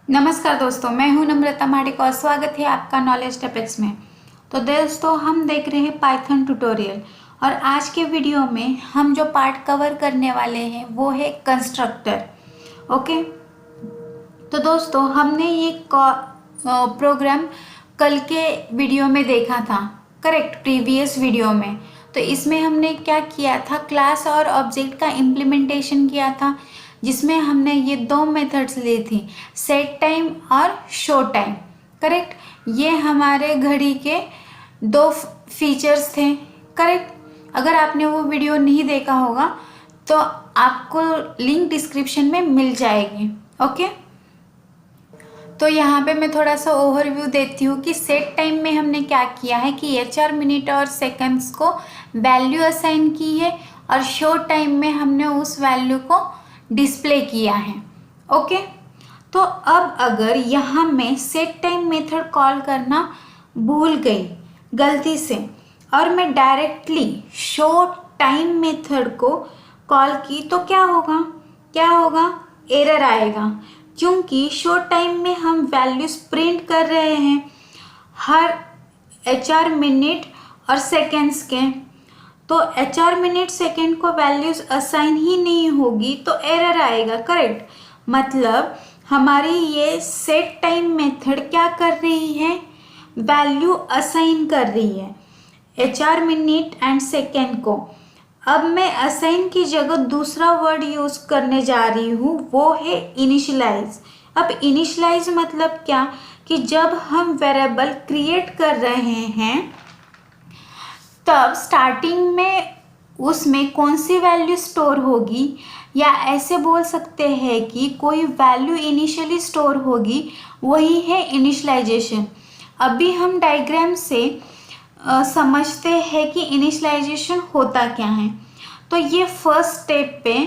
नमस्कार दोस्तों, मैं हूं नम्रता माडिक और स्वागत है आपका नॉलेज टॉपिक्स में। तो दोस्तों, हम देख रहे हैं पाइथन ट्यूटोरियल और आज के वीडियो में हम जो पार्ट कवर करने वाले हैं वो है कंस्ट्रक्टर। ओके, तो दोस्तों हमने ये प्रोग्राम कल के वीडियो में देखा था, करेक्ट, प्रीवियस वीडियो में। तो इसमें हमने क्या किया था, क्लास और ऑब्जेक्ट का इम्प्लीमेंटेशन किया था, जिसमें हमने ये दो मेथड्स ली थी, सेट टाइम और शो टाइम। करेक्ट, ये हमारे घड़ी के दो फीचर्स थे। करेक्ट, अगर आपने वो वीडियो नहीं देखा होगा तो आपको लिंक डिस्क्रिप्शन में मिल जाएगी। ओके, तो यहाँ पे मैं थोड़ा सा ओवरव्यू देती हूँ कि सेट टाइम में हमने क्या किया है कि HR मिनट और सेकंड्स को वैल्यू असाइन की है और शो टाइम में हमने उस वैल्यू को डिस्प्ले किया है। ओके, तो अब अगर यहाँ मैं सेट टाइम मेथड कॉल करना भूल गई गलती से और मैं डायरेक्टली शो टाइम मेथड को कॉल की तो क्या होगा, एरर आएगा, क्योंकि शो टाइम में हम वैल्यूज प्रिंट कर रहे हैं हर HR मिनट और सेकेंड्स के। तो HR मिनट सेकेंड को वैल्यूज असाइन ही नहीं होगी तो एरर आएगा। करेक्ट, मतलब हमारी ये सेट टाइम मेथड क्या कर रही है, वैल्यू असाइन कर रही है HR मिनट एंड सेकेंड को। अब मैं असाइन की जगह दूसरा वर्ड यूज करने जा रही हूँ, वो है इनिशियलाइज। अब इनिशियलाइज मतलब क्या कि जब हम वेरिएबल क्रिएट कर रहे हैं तब स्टार्टिंग में उसमें कौन सी वैल्यू स्टोर होगी, या ऐसे बोल सकते हैं कि कोई वैल्यू इनिशियली स्टोर होगी, वही है इनिशियलाइजेशन। अभी हम डायग्राम से समझते हैं कि इनिशियलाइजेशन होता क्या है। तो ये फर्स्ट स्टेप पे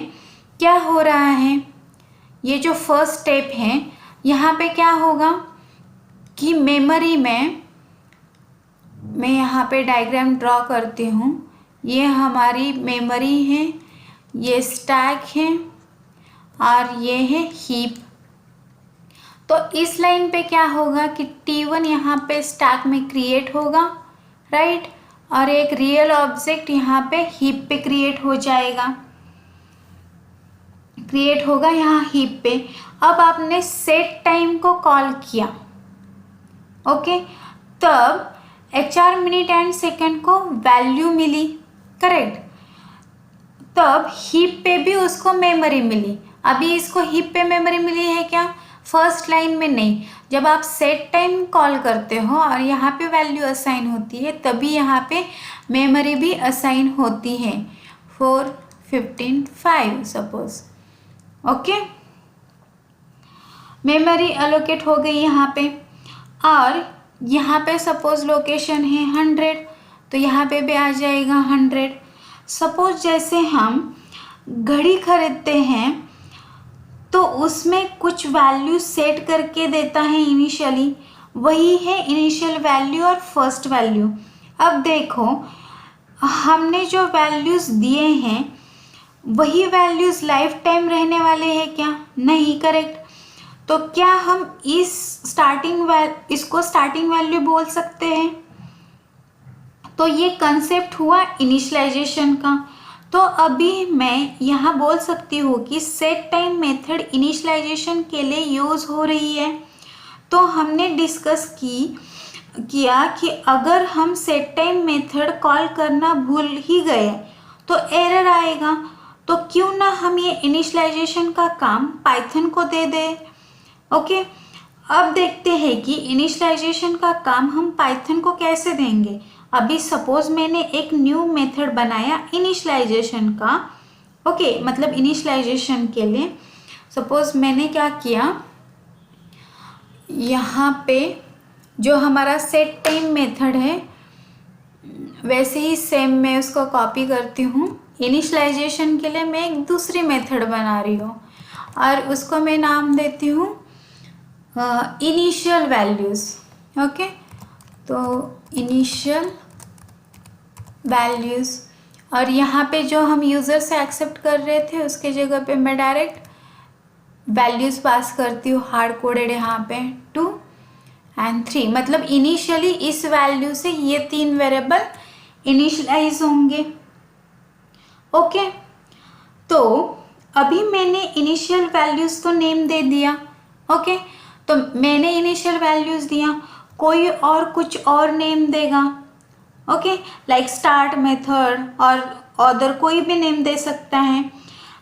क्या हो रहा है, ये जो फर्स्ट स्टेप है यहाँ पे क्या होगा कि मेमोरी में, मैं यहाँ पे डायग्राम ड्रॉ करती हूँ, ये हमारी मेमोरी है, ये स्टैक है और ये है हीप। तो इस लाइन पे क्या होगा कि T1 यहाँ पे स्टैक में क्रिएट होगा, राइट, और एक रियल ऑब्जेक्ट यहाँ पे हीप पे क्रिएट होगा यहाँ हीप पे। अब आपने सेट टाइम को कॉल किया, ओके, तब HR मिनट एंड सेकेंड को वैल्यू मिली, करेक्ट, तब हीप पे भी उसको मेमोरी मिली। अभी इसको हीप पे मेमोरी मिली है क्या, फर्स्ट लाइन में नहीं। जब आप सेट टाइम कॉल करते हो और यहाँ पे वैल्यू असाइन होती है तभी यहाँ पे मेमोरी भी असाइन होती है, 4 15 5 सपोज। ओके, मेमोरी एलोकेट हो गई यहाँ पे, और यहाँ पे सपोज लोकेशन है 100, तो यहाँ पे भी आ जाएगा 100। सपोज जैसे हम घड़ी खरीदते हैं तो उसमें कुछ वैल्यू सेट करके देता है इनिशियली, वही है इनिशियल वैल्यू और फर्स्ट वैल्यू। अब देखो, हमने जो वैल्यूज़ दिए हैं वही वैल्यूज़ लाइफ टाइम रहने वाले हैं क्या, नहीं, करेक्ट। तो क्या हम इसको स्टार्टिंग वैल्यू बोल सकते हैं? तो ये कंसेप्ट हुआ इनिशियलाइजेशन का। तो अभी मैं यहाँ बोल सकती हूँ कि सेट टाइम मेथड इनिशियलाइजेशन के लिए यूज़ हो रही है। तो हमने डिस्कस किया कि अगर हम सेट टाइम मेथड कॉल करना भूल ही गए तो एरर आएगा, तो क्यों ना हम ये इनिशियलाइजेशन का काम पाइथन को दे दें। ओके, अब देखते हैं कि इनिशियलाइजेशन का काम हम पाइथन को कैसे देंगे। अभी सपोज मैंने एक न्यू मेथड बनाया इनिशियलाइजेशन का, ओके, मतलब इनिशियलाइजेशन के लिए। सपोज मैंने क्या किया, यहाँ पे जो हमारा सेट टाइम मेथड है वैसे ही सेम मैं उसको कॉपी करती हूँ। इनिशियलाइजेशन के लिए मैं एक दूसरी मेथड बना रही हूँ और उसको मैं नाम देती हूँ इनिशियल वैल्यूज़। ओके, तो इनिशियल वैल्यूज़, और यहाँ पे जो हम यूज़र से एक्सेप्ट कर रहे थे उसके जगह पे मैं डायरेक्ट वैल्यूज़ पास करती हूँ हार्ड कोडेड यहाँ पे 2 एंड 3, मतलब इनिशियली इस वैल्यू से ये 3 वेरिएबल इनिशियलाइज होंगे। ओके, तो अभी मैंने इनिशियल वैल्यूज़ तो नेम दे दिया। ओके, तो मैंने इनिशियल वैल्यूज़ दिया, कोई और कुछ और नेम देगा। ओके, लाइक स्टार्ट मेथड और अदर कोई भी नेम दे सकता है।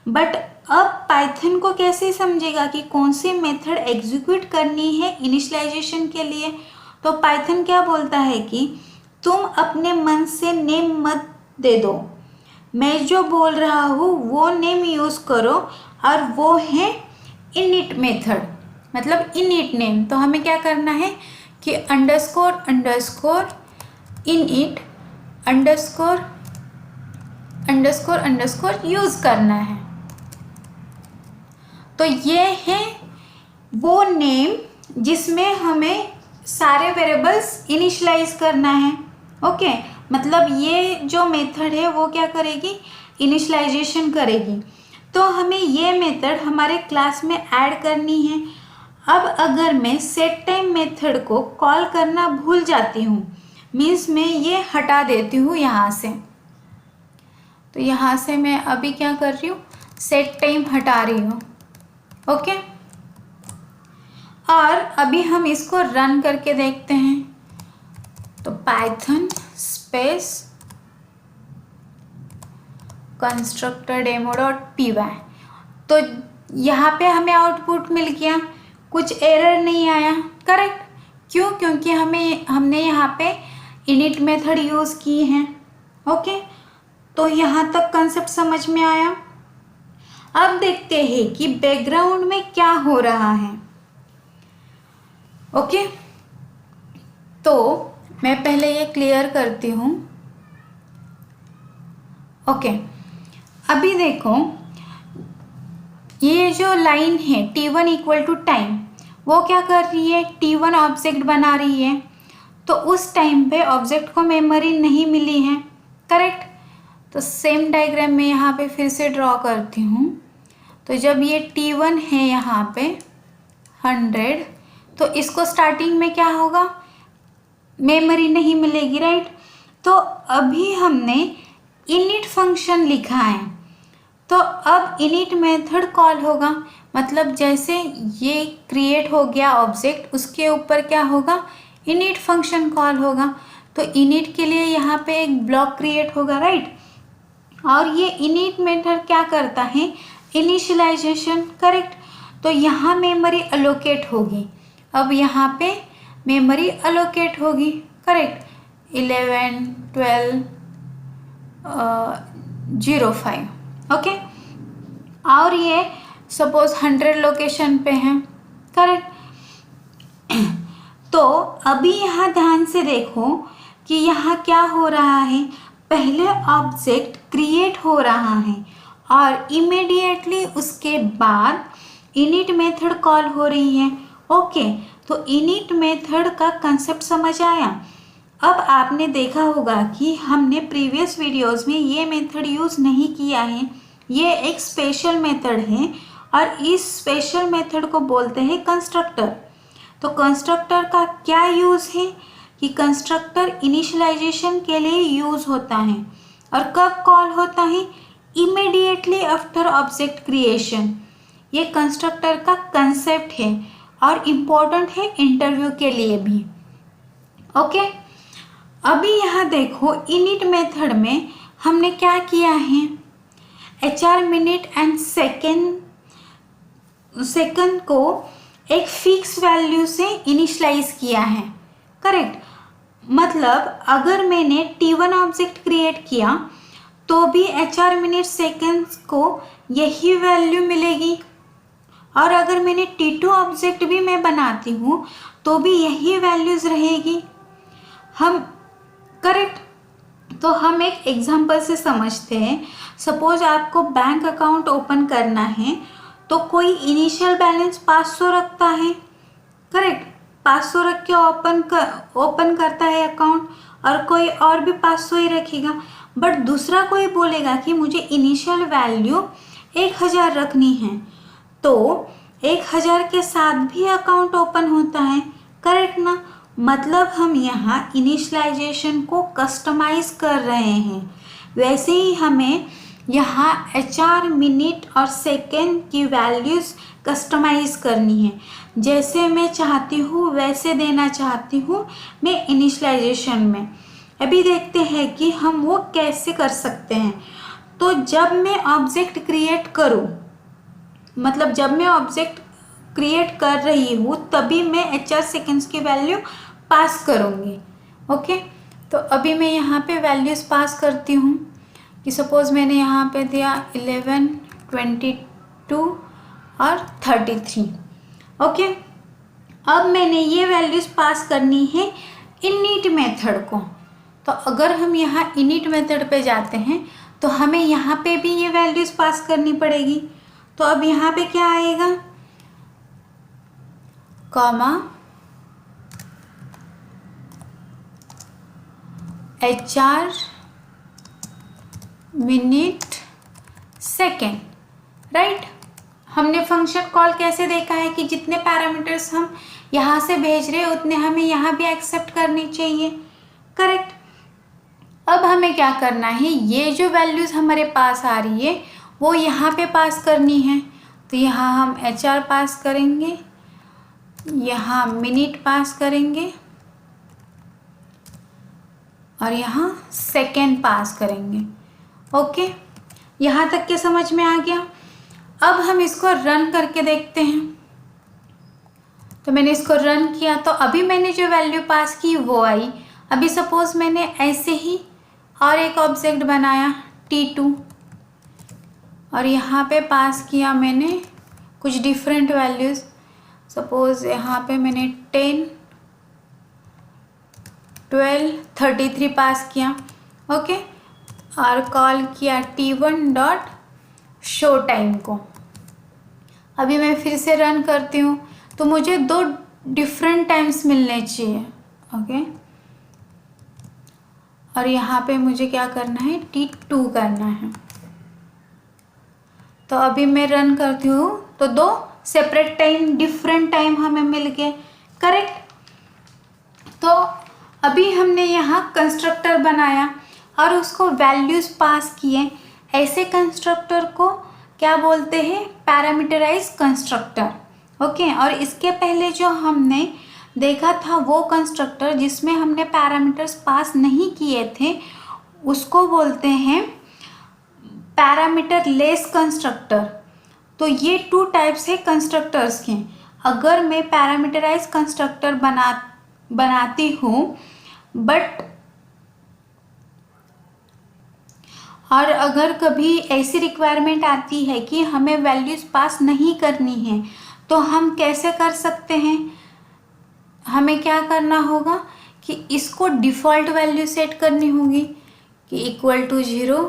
बट अब पाइथन को कैसे समझेगा कि कौन सी मेथड एग्जीक्यूट करनी है इनिशियलाइजेशन के लिए। तो पाइथन क्या बोलता है कि तुम अपने मन से नेम मत दे दो, मैं जो बोल रहा हूँ वो नेम यूज़ करो, और वो है इनिट मेथड, मतलब इनिट नेम। तो हमें क्या करना है कि underscore underscore init underscore underscore underscore use करना है। तो ये है वो नेम जिसमें हमें सारे वेरिएबल्स इनिशियलाइज करना है। ओके, मतलब ये जो मेथड है वो क्या करेगी, इनिशियलाइजेशन करेगी। तो हमें ये मेथड हमारे क्लास में ऐड करनी है। अब अगर मैं सेट टाइम मेथड को कॉल करना भूल जाती हूँ, मीन्स मैं ये हटा देती हूँ यहाँ से, तो यहाँ से मैं अभी क्या कर रही हूँ, सेट टाइम हटा रही हूँ। ओके, और अभी हम इसको रन करके देखते हैं। तो Python space constructor demo dot p y, तो यहाँ पे हमें आउटपुट मिल गया, कुछ एरर नहीं आया। करेक्ट, क्यों? क्योंकि हमने यहाँ पे इनिट मेथड यूज़ की हैं। ओके, तो यहाँ तक कंसेप्ट समझ में आया। अब देखते हैं कि बैकग्राउंड में क्या हो रहा है। ओके, तो मैं पहले ये क्लियर करती हूँ। ओके, अभी देखो ये जो लाइन है T1 इक्वल टू टाइम, वो क्या कर रही है, T1 ऑब्जेक्ट बना रही है। तो उस टाइम पे ऑब्जेक्ट को मेमोरी नहीं मिली है। करेक्ट, तो सेम डायग्राम में यहाँ पे फिर से ड्रॉ करती हूँ। तो जब ये T1 है यहाँ पे 100, तो इसको स्टार्टिंग में क्या होगा, मेमोरी नहीं मिलेगी, राइट। तो अभी हमने इनिट फंक्शन लिखा है, तो अब इनिट मेथड कॉल होगा, मतलब जैसे ये क्रिएट हो गया ऑब्जेक्ट, उसके ऊपर क्या होगा, इनिट फंक्शन कॉल होगा। तो इनिट के लिए यहाँ पे एक ब्लॉक क्रिएट होगा, राइट। और ये इनिट मेथड क्या करता है, इनिशियलाइजेशन। करेक्ट, तो यहाँ मेमोरी अलोकेट होगी। अब यहाँ पे मेमोरी अलोकेट होगी। करेक्ट, 11 12 05। ओके, और ये सपोज 100 लोकेशन पे है। करेक्ट, तो अभी यहाँ ध्यान से देखो कि यहाँ क्या हो रहा है, पहले ऑब्जेक्ट क्रिएट हो रहा है और इमीडिएटली उसके बाद इनिट मेथड कॉल हो रही है। ओके, तो इनिट मेथड का कंसेप्ट समझ आया। अब आपने देखा होगा कि हमने प्रीवियस वीडियोस में ये मेथड यूज़ नहीं किया है, ये एक स्पेशल मेथड है और इस स्पेशल मेथड को बोलते हैं कंस्ट्रक्टर। तो कंस्ट्रक्टर का क्या यूज़ है कि कंस्ट्रक्टर इनिशियलाइजेशन के लिए यूज़ होता है और कब कॉल होता है, इमीडिएटली आफ्टर ऑब्जेक्ट क्रिएशन। ये कंस्ट्रक्टर का कंसेप्ट है और इम्पोर्टेंट है इंटरव्यू के लिए भी। ओके, अभी यहाँ देखो इनिट मेथड में हमने क्या किया है, HR मिनट एंड सेकंड को एक फिक्स वैल्यू से इनिशियलाइज किया है। करेक्ट, मतलब अगर मैंने T1 ऑब्जेक्ट क्रिएट किया तो भी HR मिनट सेकंड्स को यही वैल्यू मिलेगी, और अगर मैंने T2 ऑब्जेक्ट भी मैं बनाती हूँ तो भी यही वैल्यूज़ रहेगी। हम करेक्ट, तो हम एक एग्जांपल से समझते हैं। सपोज आपको बैंक अकाउंट ओपन करना है, तो कोई इनिशियल बैलेंस 500 रखता है। करेक्ट, 500 रख के ओपन करता है अकाउंट, और कोई और भी 500 ही रखेगा। बट दूसरा कोई बोलेगा कि मुझे इनिशियल वैल्यू 1000 रखनी है, तो 1000 के साथ भी अकाउंट ओपन होता है, करेक्ट ना। मतलब हम यहाँ इनिशियलाइजेशन को कस्टमाइज कर रहे हैं। वैसे ही हमें यहाँ HR, मिनट और सेकेंड की वैल्यूज़ कस्टमाइज करनी है। जैसे मैं चाहती हूँ वैसे देना चाहती हूँ मैं इनिशियलाइजेशन में। अभी देखते हैं कि हम वो कैसे कर सकते हैं। तो जब मैं ऑब्जेक्ट क्रिएट करूँ, मतलब जब मैं ऑब्जेक्ट क्रिएट कर रही हूँ तभी मैं HR सेकेंड्स की वैल्यू पास करूँगी। ओके, तो अभी मैं यहाँ पे वैल्यूज़ पास करती हूँ कि सपोज़ मैंने यहाँ पे दिया 11, 22 और 33। ओके, अब मैंने ये वैल्यूज़ पास करनी है इनिट मेथड को। तो अगर हम यहाँ इनिट मेथड पे जाते हैं तो हमें यहाँ पे भी ये वैल्यूज़ पास करनी पड़ेगी। तो अब यहाँ पे क्या आएगा, comma HR, minute, second, right. हमने फंक्शन कॉल कैसे देखा है कि जितने पैरामीटर्स हम यहाँ से भेज रहे हैं उतने हमें यहाँ भी एक्सेप्ट करनी चाहिए, करेक्ट। अब हमें क्या करना है, ये जो वैल्यूज़ हमारे पास आ रही है वो यहाँ पे पास करनी है। तो यहाँ हम HR पास करेंगे, यहाँ मिनट पास करेंगे और यहाँ सेकेंड पास करेंगे। ओके, यहाँ तक के समझ में आ गया। अब हम इसको रन करके देखते हैं। तो मैंने इसको रन किया तो अभी मैंने जो वैल्यू पास की वो आई। अभी सपोज़ मैंने ऐसे ही और एक ऑब्जेक्ट बनाया T2 और यहाँ पे पास किया मैंने कुछ डिफरेंट वैल्यूज़। सपोज़ यहाँ पे मैंने 10, 12, 33 पास किया। ओके, और कॉल किया T1 डॉट शो टाइम को। अभी मैं फिर से रन करती हूँ तो मुझे 2 डिफरेंट टाइम्स मिलने चाहिए। ओके, और यहाँ पे मुझे क्या करना है, T2 करना है। तो अभी मैं रन करती हूँ तो 2 सेपरेट टाइम, डिफरेंट टाइम हमें मिल गए, करेक्ट। तो अभी हमने यहाँ कंस्ट्रक्टर बनाया और उसको वैल्यूज़ पास किए। ऐसे कंस्ट्रक्टर को क्या बोलते हैं, पैरामीटराइज कंस्ट्रक्टर। ओके, और इसके पहले जो हमने देखा था वो कंस्ट्रक्टर जिसमें हमने पैरामीटर्स पास नहीं किए थे उसको बोलते हैं पैरामीटर लेस कंस्ट्रक्टर। तो ये 2 टाइप्स है कंस्ट्रक्टर्स के। अगर मैं पैरामीटराइज कंस्ट्रक्टर बनाती हूँ बट और अगर कभी ऐसी रिक्वायरमेंट आती है कि हमें वैल्यूज़ पास नहीं करनी है तो हम कैसे कर सकते हैं, हमें क्या करना होगा कि इसको डिफ़ॉल्ट वैल्यू सेट करनी होगी कि इक्वल टू 0,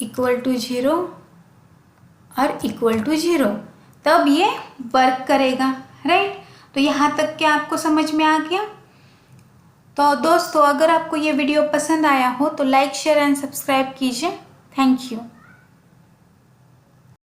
इक्वल टू 0 और इक्वल टू 0, तब ये वर्क करेगा, राइट। तो यहाँ तक क्या आपको समझ में आ गया। तो दोस्तों अगर आपको ये वीडियो पसंद आया हो तो लाइक, शेयर एंड सब्सक्राइब कीजिए। Thank you.